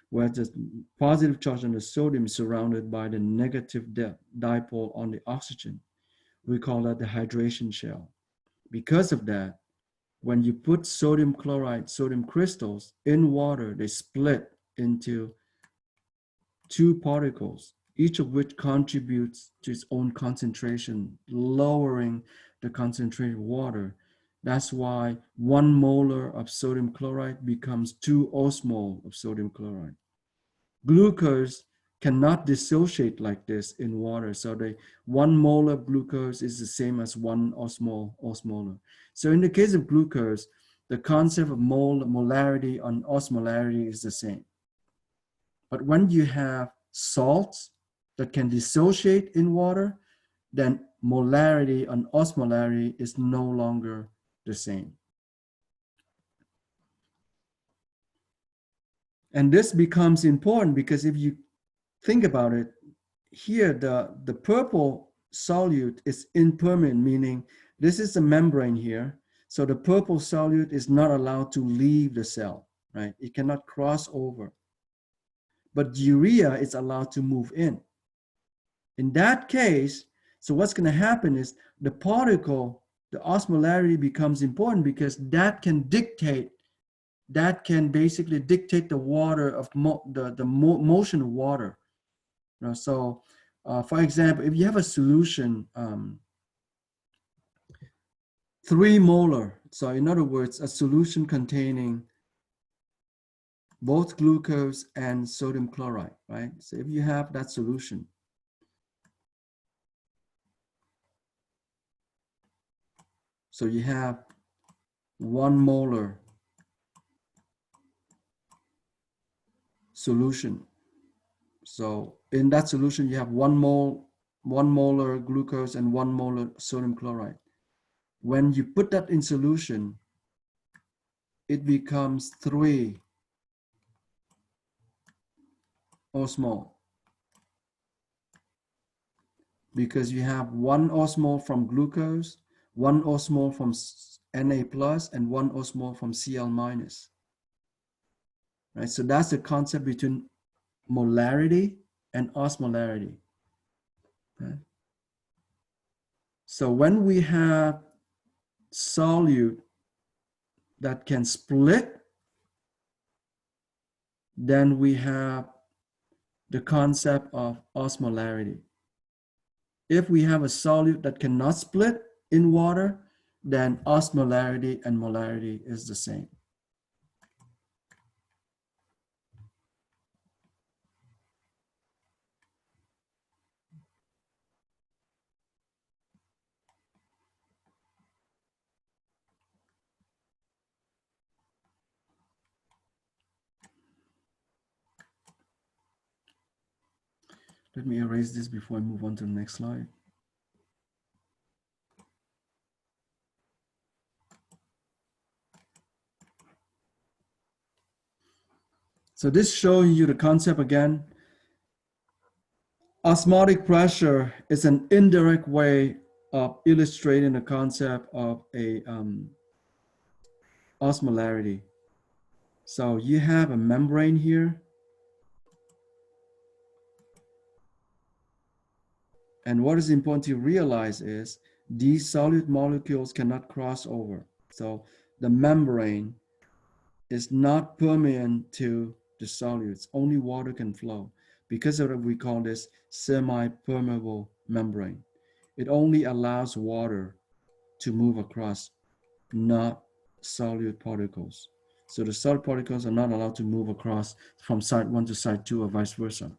whereas the positive charge on the sodium is surrounded by the negative dipole on the oxygen. We call that the hydration shell. Because of that, when you put sodium chloride, sodium crystals in water, they split into two particles, each of which contributes to its own concentration, lowering the concentrated water. That's why 1 molar of sodium chloride becomes 2 osmol of sodium chloride. Glucose cannot dissociate like this in water. So the 1 molar of glucose is the same as 1 osmolar. So in the case of glucose, the concept of molarity and osmolarity is the same. But when you have salts that can dissociate in water, then molarity and osmolarity is no longer the same. And this becomes important because if you think about it, here the purple solute is impermeable, meaning this is the membrane here. So the purple solute is not allowed to leave the cell, right? It cannot cross over. But urea is allowed to move in. In that case, so what's going to happen is the particle, the osmolarity becomes important because that can basically dictate the water of the motion of water. You know, so for example, if you have a solution, 3 molar, so in other words, a solution containing both glucose and sodium chloride, right? So if you have that solution, so you have 1 molar solution. So in that solution, you have 1 molar glucose and 1 molar sodium chloride. When you put that in solution, it becomes 3 osmol because you have 1 osmol from glucose, 1 osmol from Na plus, and 1 osmol from Cl minus. Right, so that's the concept between molarity and osmolarity. Okay. So when we have solute that can split, then we have the concept of osmolarity. If we have a solute that cannot split in water, then osmolarity and molarity is the same. Let me erase this before I move on to the next slide. So this showing you the concept again. Osmotic pressure is an indirect way of illustrating the concept of a osmolarity. So you have a membrane here. And what is important to realize is these solute molecules cannot cross over. So the membrane is not permeant to the solutes. Only water can flow. Because of that, we call this semi-permeable membrane. It only allows water to move across, not solute particles. So the solid particles are not allowed to move across from side 1 to side 2 or vice versa.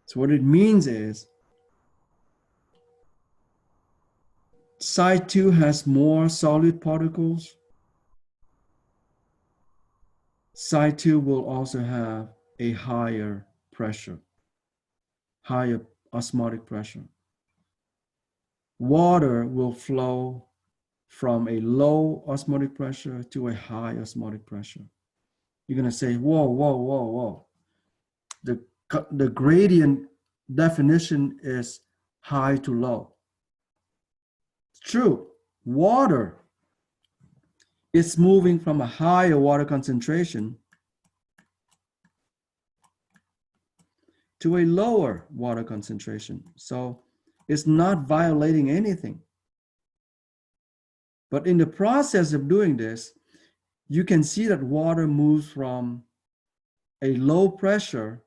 So what it means is side 2 has more solid particles. Side 2 will also have a higher pressure, higher osmotic pressure. Water will flow from a low osmotic pressure to a high osmotic pressure. You're going to say, whoa, whoa, whoa, whoa. The gradient definition is high to low. It's true. Water is moving from a higher water concentration to a lower water concentration. So it's not violating anything. But in the process of doing this, you can see that water moves from a low pressure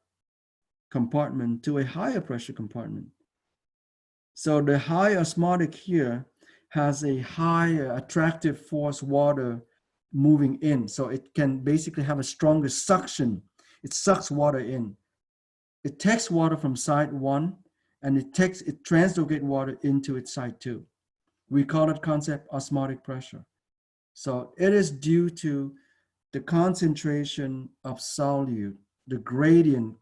compartment to a higher pressure compartment. So the high osmotic here has a higher attractive force water moving in. So it can basically have a stronger suction. It sucks water in. It takes water from side 1 and it translocates water into its side 2. We call it concept osmotic pressure. So it is due to the concentration of solute, the gradient,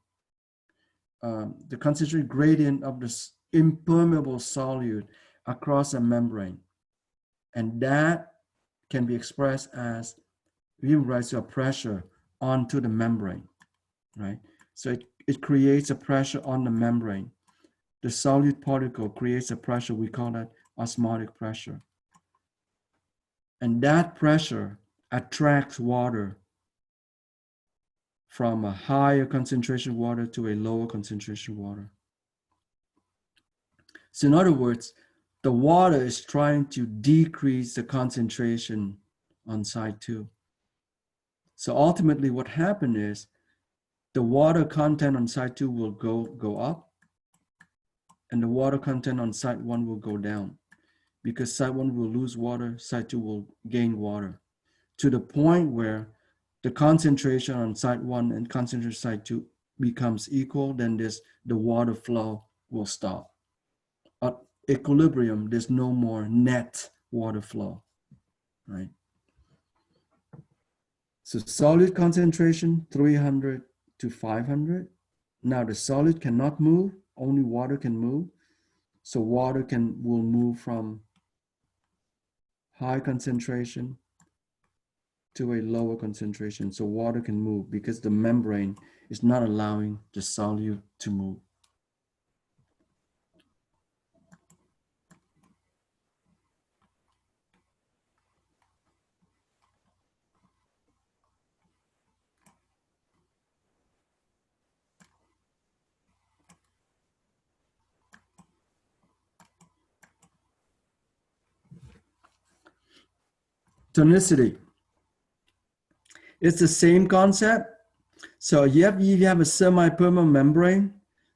the concentration gradient of this impermeable solute across a membrane. And that can be expressed as giving rise to a pressure onto the membrane, right? So it creates a pressure on the membrane. The solute particle creates a pressure, we call that osmotic pressure. And that pressure attracts water from a higher concentration water to a lower concentration water. So in other words, the water is trying to decrease the concentration on side 2. So ultimately what happened is the water content on side 2 will go up and the water content on side 1 will go down because side 1 will lose water, side 2 will gain water to the point where the concentration on side 1 and concentration side 2 becomes equal, then the water flow will stop. At equilibrium, there's no more net water flow, right? So solid concentration, 300 to 500. Now the solid cannot move, only water can move. So water will move from high concentration to a lower concentration. So water can move because the membrane is not allowing the solute to move. Tonicity. It's the same concept. So if you have a semi-permeable membrane,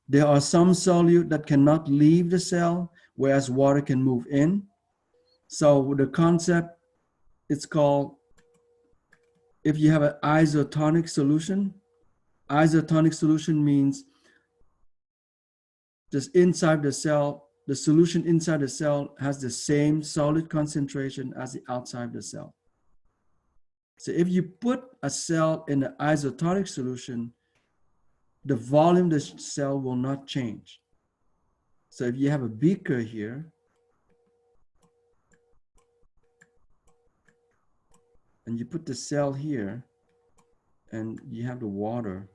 there are some solute that cannot leave the cell, whereas water can move in. So the concept, it's called, if you have an isotonic solution means just inside the cell, the solution inside the cell has the same solid concentration as the outside the cell. So if you put a cell in an isotonic solution, the volume of the cell will not change. So if you have a beaker here, and you put the cell here, and you have the water.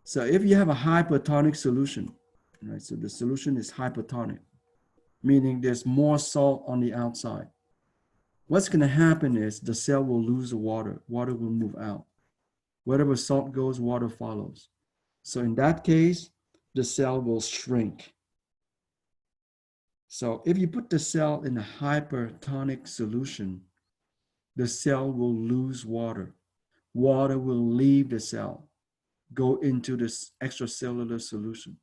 So if you have a hypertonic solution, right? So the solution is hypertonic, meaning there's more salt on the outside. What's going to happen is the cell will lose the water. Water will move out. Wherever salt goes, water follows. So in that case, the cell will shrink. So if you put the cell in a hypertonic solution, the cell will lose water. Water will leave the cell, go into this extracellular solution.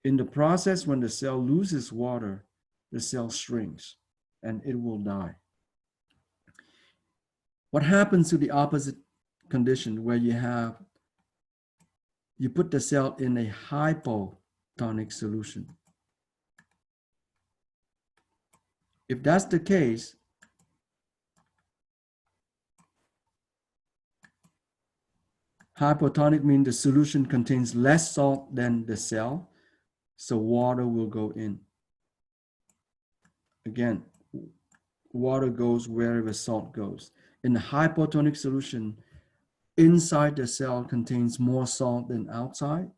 In the process, when the cell loses water, the cell shrinks and it will die. What happens to the opposite condition where you put the cell in a hypotonic solution? If that's the case, hypotonic means the solution contains less salt than the cell, so water will go in. Again, water goes wherever salt goes. In the hypotonic solution, inside the cell contains more salt than outside,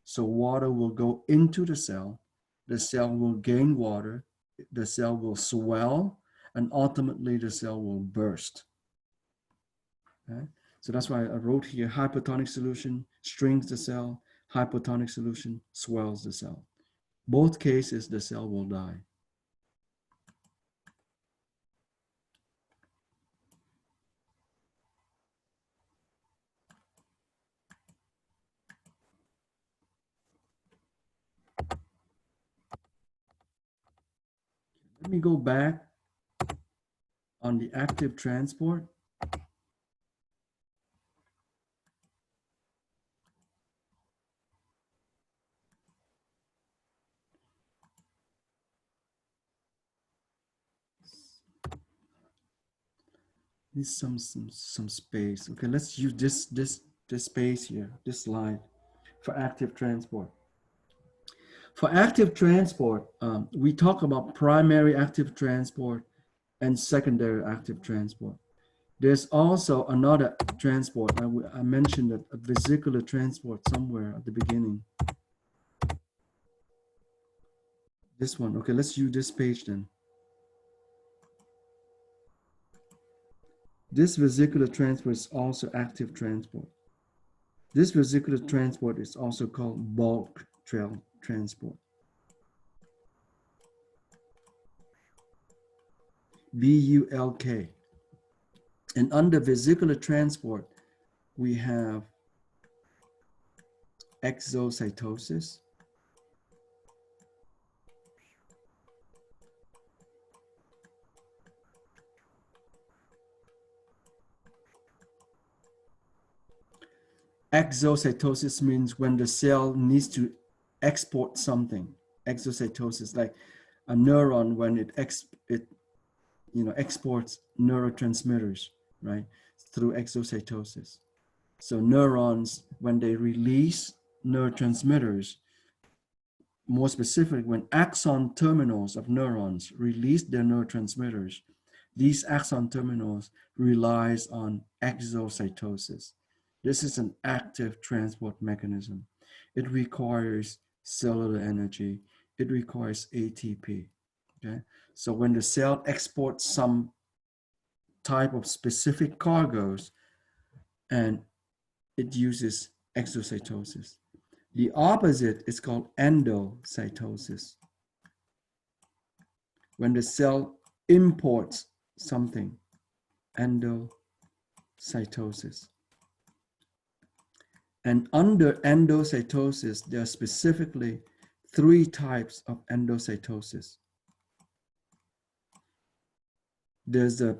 so water will go into the cell will gain water, the cell will swell, and ultimately the cell will burst. Okay? So that's why I wrote here, hypertonic solution strings the cell, hypotonic solution swells the cell. Both cases, the cell will die. Let me go back on the active transport. Need some space. Okay, let's use this space here, this slide for active transport. For active transport, we talk about primary active transport and secondary active transport. There's also another transport. I mentioned a vesicular transport somewhere at the beginning. This one. Okay, let's use this page then. This vesicular transport is also active transport. This vesicular transport is also called bulk transport. BULK. And under vesicular transport, we have exocytosis, exocytosis means when the cell needs to export something. Exocytosis, like a neuron when it exports neurotransmitters, right, through exocytosis. So neurons, when they release neurotransmitters, more specifically, when axon terminals of neurons release their neurotransmitters, these axon terminals relies on exocytosis. This is an active transport mechanism. It requires cellular energy. It requires ATP. Okay, so when the cell exports some type of specific cargoes, and it uses exocytosis. The opposite is called endocytosis. When the cell imports something, endocytosis. And under endocytosis, there are specifically 3 types of endocytosis. There's a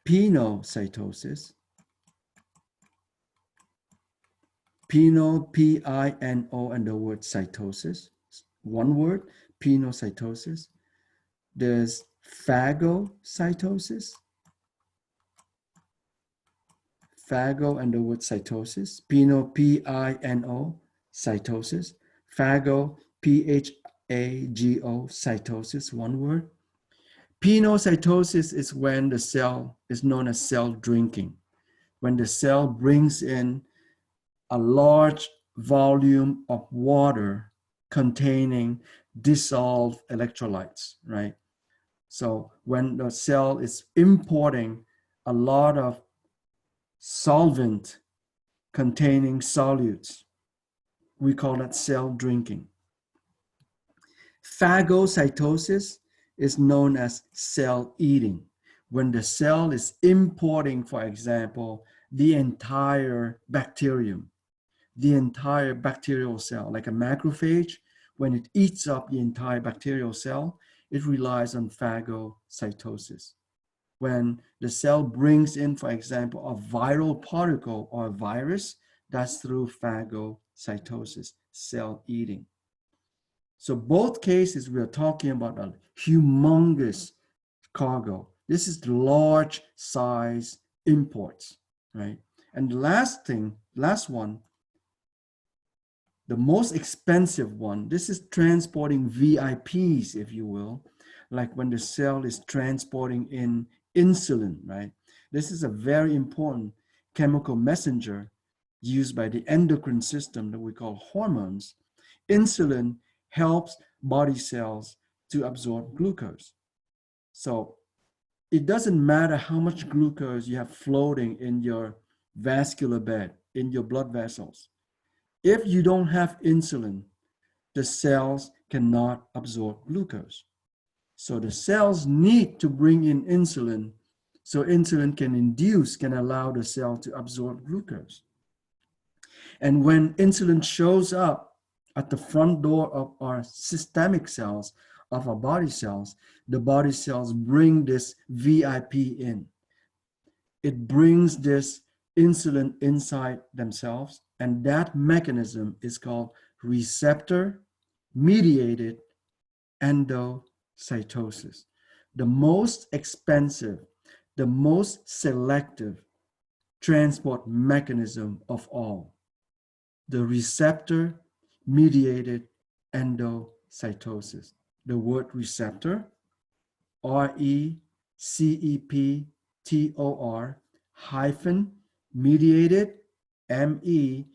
pinocytosis. Pino, P-I-N-O, and the word cytosis. One word, pinocytosis. There's phagocytosis. Phago and the word cytosis. Pino, P-I-N-O, cytosis. Phago, P-H-A-G-O, cytosis, one word. Pinocytosis is when the cell is known as cell drinking. When the cell brings in a large volume of water containing dissolved electrolytes, right? So when the cell is importing a lot of solvent containing solutes, we call that cell drinking. Phagocytosis is known as cell eating. When the cell is importing, for example, the entire bacterium, the entire bacterial cell, like a macrophage, when it eats up the entire bacterial cell, it relies on phagocytosis. When the cell brings in, for example, a viral particle or a virus, that's through phagocytosis, cell eating. So both cases, we are talking about a humongous cargo. This is large size imports, right? And the last one, the most expensive one, this is transporting VIPs, if you will, like when the cell is transporting in insulin, right? This is a very important chemical messenger used by the endocrine system that we call hormones. Insulin helps body cells to absorb glucose. So it doesn't matter how much glucose you have floating in your vascular bed, in your blood vessels. If you don't have insulin, the cells cannot absorb glucose. So the cells need to bring in insulin so insulin can allow the cell to absorb glucose. And when insulin shows up at the front door of our systemic cells, of our body cells, the body cells bring this VIP in. It brings this insulin inside themselves, and that mechanism is called receptor-mediated endocytosis. The most expensive, the most selective transport mechanism of all. The receptor-mediated endocytosis. The word receptor, receptor hyphen mediated, mediated.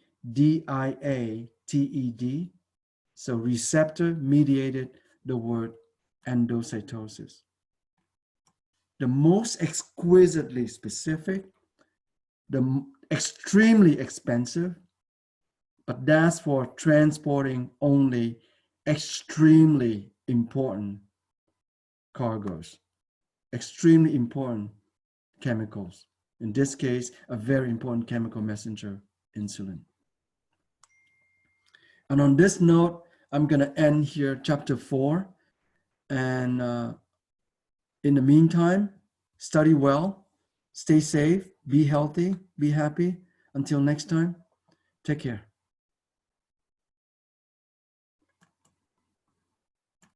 So receptor-mediated, the word endocytosis. The most exquisitely specific, the extremely expensive, but that's for transporting only extremely important cargoes, extremely important chemicals. In this case, a very important chemical messenger, insulin. And on this note, I'm going to end here chapter 4. And in the meantime, study well, stay safe, be healthy, be happy. Until next time, take care.